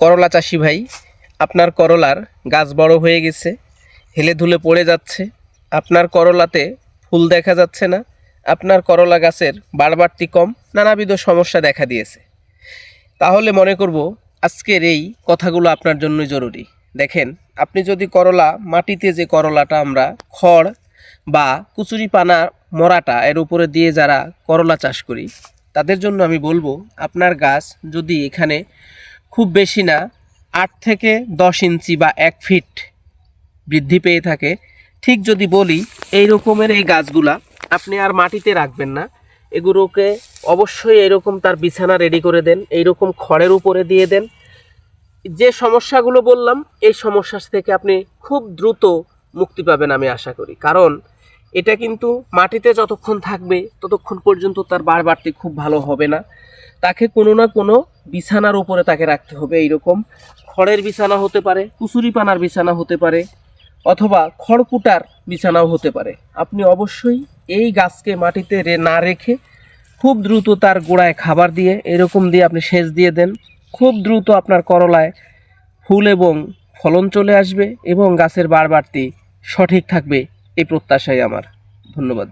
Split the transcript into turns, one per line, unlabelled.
করলা চাষি ভাই, আপনার করলার গাছ বড় হয়ে গেছে, হেলে ধুলে পড়ে যাচ্ছে। আপনার করলাতে ফুল দেখা যাচ্ছে না। আপনার করলা গাছের বাড়বাড়তি কম, নানাবিধ সমস্যা দেখা দিয়েছে। তাহলে মনে করব আজকের এই কথাগুলো আপনার জন্যই জরুরি। দেখেন, আপনি যদি করলা মাটিতে যে করলাটা আমরা খড় বা কুচুরিপানা মরাটা এর উপরে দিয়ে যারা করলা চাষ করি, তাদের জন্য আমি বলবো, আপনার গাছ যদি এখানে খুব বেশি না 8 থেকে 10 ইঞ্চি বা 1 ফিট বৃদ্ধি পেয়ে থাকে, ঠিক যদি বলি এই রকমের এই গাছগুলা আপনি আর মাটিতে রাখবেন না, এগুলোকে অবশ্যই এরকম তার বিছানা রেডি করে দেন, এইরকম খড়ের উপরে দিয়ে দেন। যে সমস্যাগুলো বললাম এই সমস্যা থেকে আপনি খুব দ্রুত মুক্তি পাবেন আমি আশা করি। কারণ এটা কিন্তু মাটিতে যতক্ষণ থাকবে ততক্ষণ পর্যন্ত তার বাড়বাড়তি খুব ভালো হবে না। তাকে কোনো না কোনো বিছানার উপরে তাকে রাখতে হবে। এইরকম খড়ের বিছানা হতে পারে, কুচুরিপানার বিছানা হতে পারে, অথবা খড়কুটার বিছানাও হতে পারে। আপনি অবশ্যই এই গাছকে মাটিতে না রেখে খুব দ্রুত তার গোড়ায় খাবার দিয়ে এরকম দিয়ে আপনি সেচ দিয়ে দেন। খুব দ্রুত আপনার করলায় ফুল এবং ফলন চলে আসবে এবং গাছের বাড়বাড়তি সঠিক থাকবে, এই প্রত্যাশাই আমার। ধন্যবাদ।